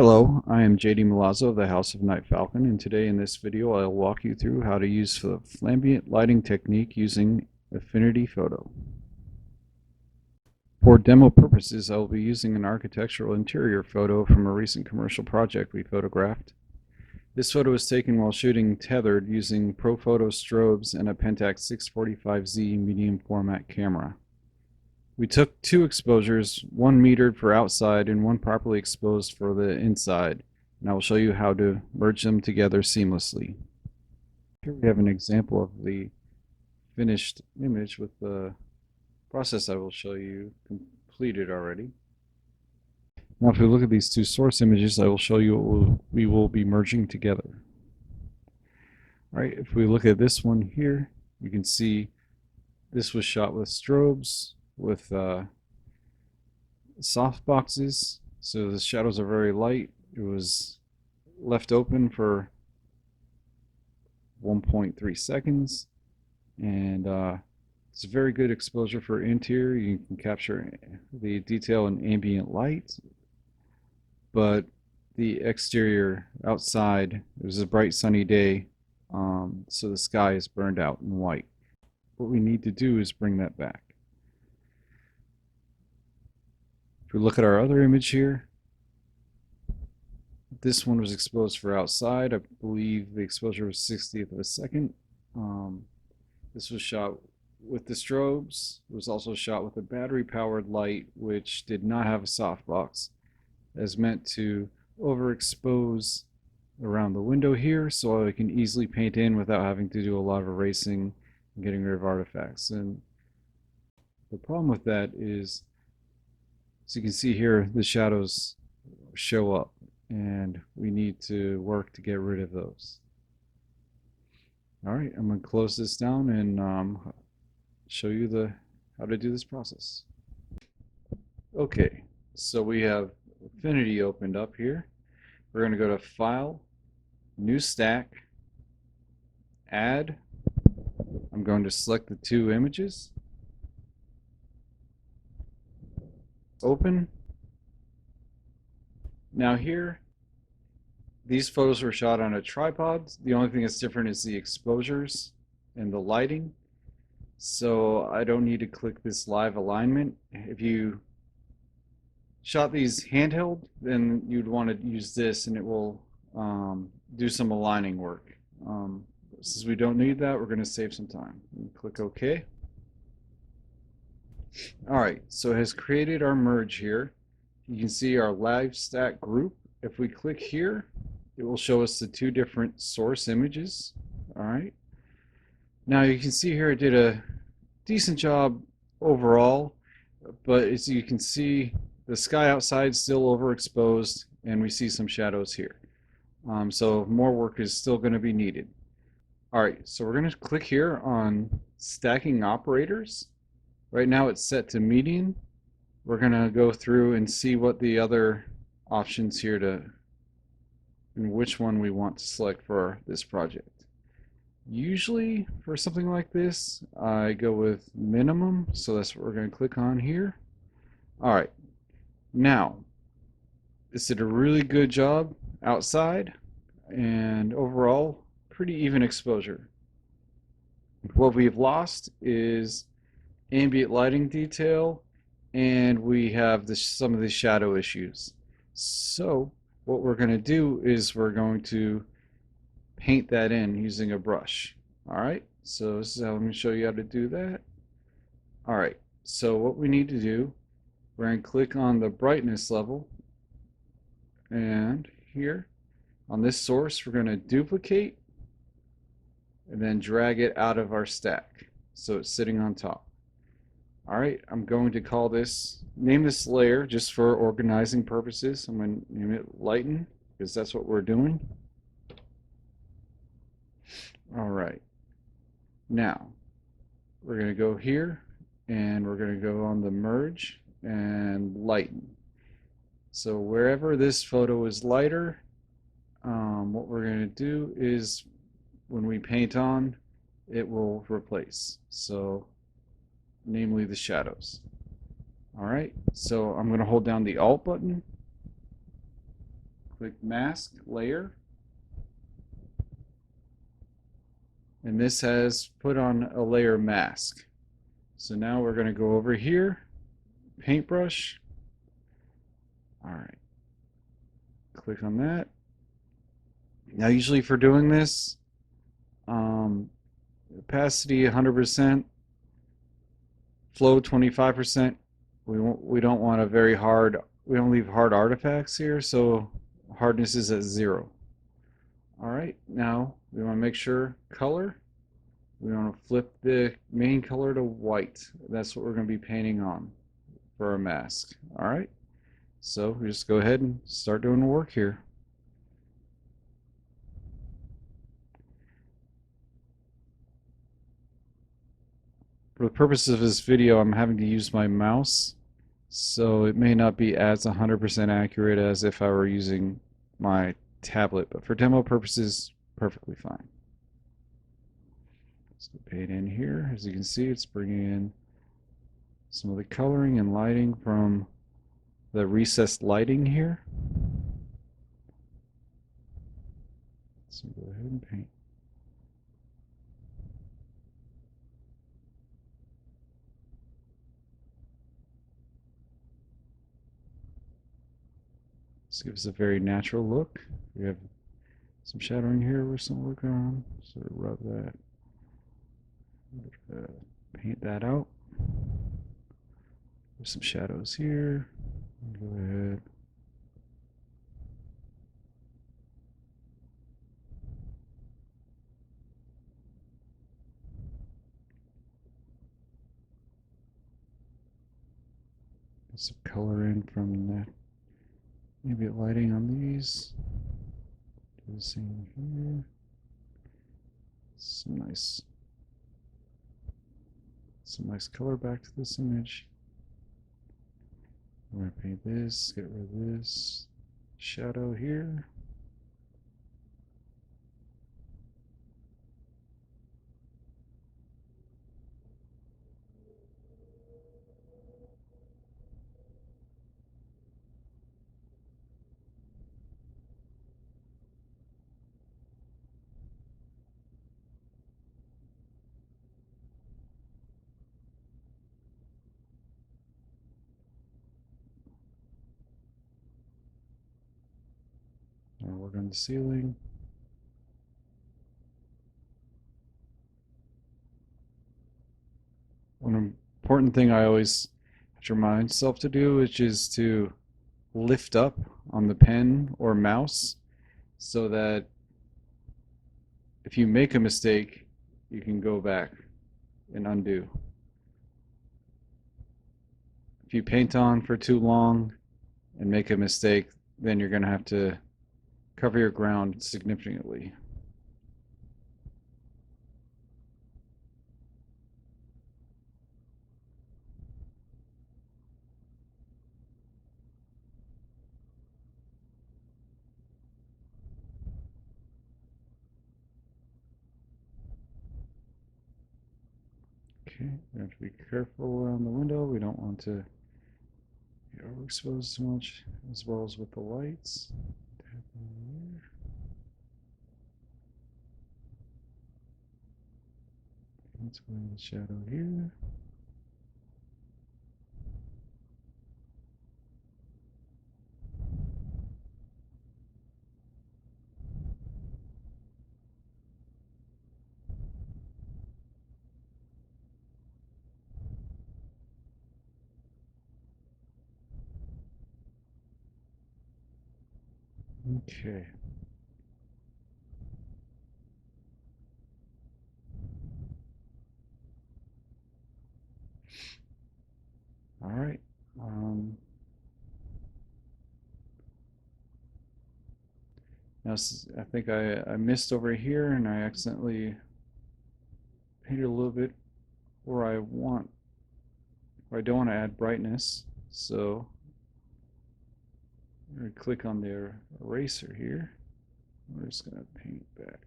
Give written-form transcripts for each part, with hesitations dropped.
Hello, I am JD Milazzo of the House of Night Falcon, and today in this video I'll walk you through how to use the Flambient lighting technique using Affinity Photo. For demo purposes, I will be using an architectural interior photo from a recent commercial project we photographed. This photo was taken while shooting tethered using ProPhoto strobes and a Pentax 645Z medium format camera. We took two exposures, one metered for outside and one properly exposed for the inside, and I will show you how to merge them together seamlessly. Here we have an example of the finished image with the process I will show you completed already. Now if we look at these two source images, I will show you what we will be merging together. Alright, if we look at this one here, you can see this was shot with strobes, with soft boxes, so the shadows are very light. It was left open for 1.3 seconds, and it's a very good exposure for interior. You can capture the detail in ambient light, but the exterior outside, it was a bright sunny day, so the sky is burned out in white. What we need to do is bring that back. If we look at our other image here, this one was exposed for outside. I believe the exposure was 60th of a second. This was shot with the strobes. It was also shot with a battery-powered light, which did not have a softbox, as meant to overexpose around the window here, so I can easily paint in without having to do a lot of erasing and getting rid of artifacts. And the problem with that is, as you can see here, the shadows show up, and we need to work to get rid of those. Alright, I'm going to close this down and show you how to do this process. Okay, so we have Affinity opened up here. We're going to go to File, New Stack, Add. I'm going to select the two images. Open. Now here, these photos were shot on a tripod. The only thing that's different is the exposures and the lighting. So I don't need to click this live alignment. If you shot these handheld, then you'd want to use this and it will do some aligning work. Since we don't need that, we're going to save some time. Click OK. Alright, so it has created our merge here. You can see our live stack group. If we click here, it will show us the two different source images. Alright. Now you can see here it did a decent job overall, but as you can see, the sky outside is still overexposed and we see some shadows here. So more work is still going to be needed. Alright, so we're going to click here on stacking operators. Right now it's set to median. We're going to go through and see what the other options here and which one we want to select for this project. Usually for something like this, I go with minimum, so that's what we're going to click on here. Alright, now this did a really good job outside and overall pretty even exposure. What we've lost is ambient lighting detail, and we have some of the shadow issues. So what we're going to do is we're going to paint that in using a brush. Alright, so this is how I'm going to show you how to do that. Alright, so what we need to do, we're going to click on the brightness level, and here on this source we're going to duplicate and then drag it out of our stack so it's sitting on top. Alright, I'm going to name this layer just for organizing purposes. I'm going to name it Lighten, because that's what we're doing. Alright, now we're going to go here and we're going to go on the merge and lighten. So wherever this photo is lighter, what we're going to do is when we paint on, it will replace. So namely the shadows. Alright, so I'm going to hold down the Alt button Click Mask Layer. And this has put on a layer mask. So now we're going to go over here, paintbrush. All right, click on that. Now usually for doing this, opacity 100%, flow 25%. We don't want a very hard, we don't leave hard artifacts here, so hardness is at 0. All right, now we want to make sure color. We want to flip the main color to white. That's what we're going to be painting on for our mask. All right, so we just go ahead and start doing the work here. For the purposes of this video, I'm having to use my mouse, so it may not be as 100% accurate as if I were using my tablet, but for demo purposes, perfectly fine. So paint in here. As you can see, it's bringing in some of the coloring and lighting from the recessed lighting here. So go ahead and paint. This gives a very natural look. We have some shadowing here with some work on, so rub that, paint that out. There's some shadows here. Go ahead. Get some color in from that. Maybe lighting on these. Do the same here. Some nice color back to this image. We're going to paint this, get rid of this shadow here. Now work on the ceiling. One important thing I always have to remind myself to do, which is to lift up on the pen or mouse so that if you make a mistake, you can go back and undo. If you paint on for too long and make a mistake, then you're going to have to cover your ground significantly. Okay, we have to be careful around the window. We don't want to get overexposed too much, as well as with the lights. Let's go in the shadow here. Okay. All right. Now I think I missed over here and I accidentally painted a little bit where I don't want to add brightness. So I'm going to click on the eraser here. We're just going to paint back.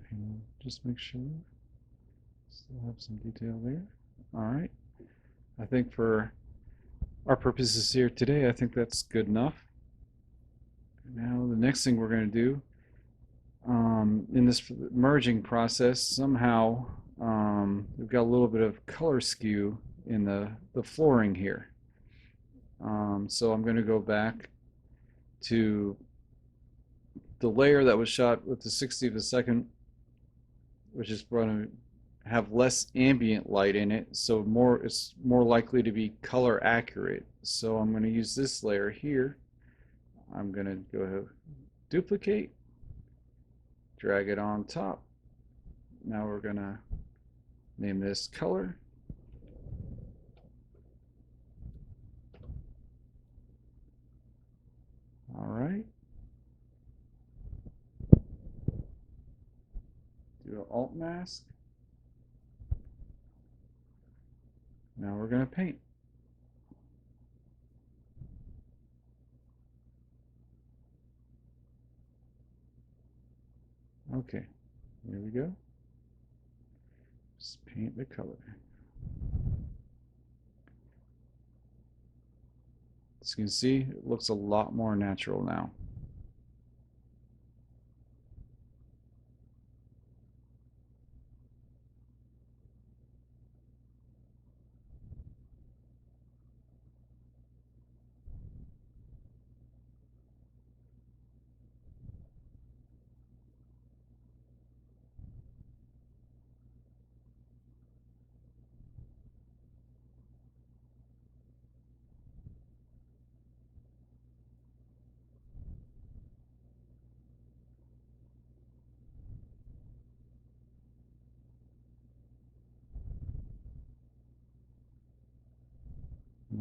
paint, just make sure. Still have some detail there. All right. I think for our purposes here today, I think that's good enough. Now the next thing we're going to do in this merging process, somehow we've got a little bit of color skew in the flooring here. So I'm going to go back to the layer that was shot with the 60th of a second, which is going to have less ambient light in it, so it's more likely to be color accurate. So I'm going to use this layer here. I'm going to go ahead, duplicate, drag it on top. Now we're going to name this color. All right. Do an alt mask. Now we're going to paint. Okay, here we go. Just paint the color. As you can see, it looks a lot more natural now.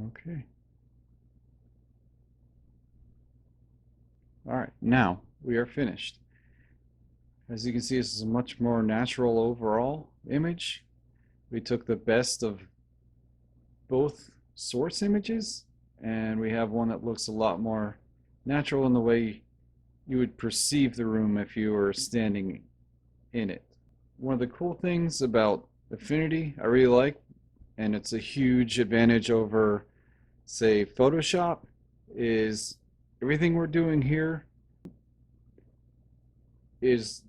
Okay. All right, now we are finished. As you can see, this is a much more natural overall image. We took the best of both source images, and we have one that looks a lot more natural in the way you would perceive the room if you were standing in it. One of the cool things about Affinity I really like, and it's a huge advantage over, say, Photoshop, is everything we're doing here is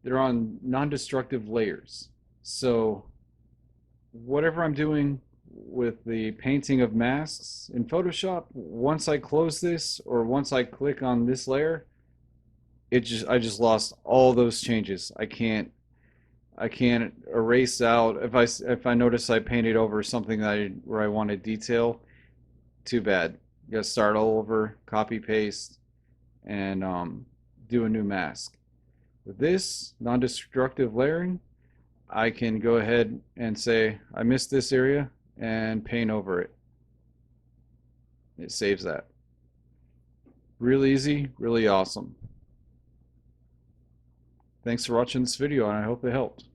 they're on non-destructive layers. So whatever I'm doing with the painting of masks in Photoshop, once I close this or once I click on this layer, I just lost all those changes. I can't erase out if I notice I painted over something where I wanted detail. Too bad. You gotta start all over, copy paste, and do a new mask. With this non-destructive layering, I can go ahead and say I missed this area and paint over it. It saves that. Really easy, really awesome. Thanks for watching this video, and I hope it helped.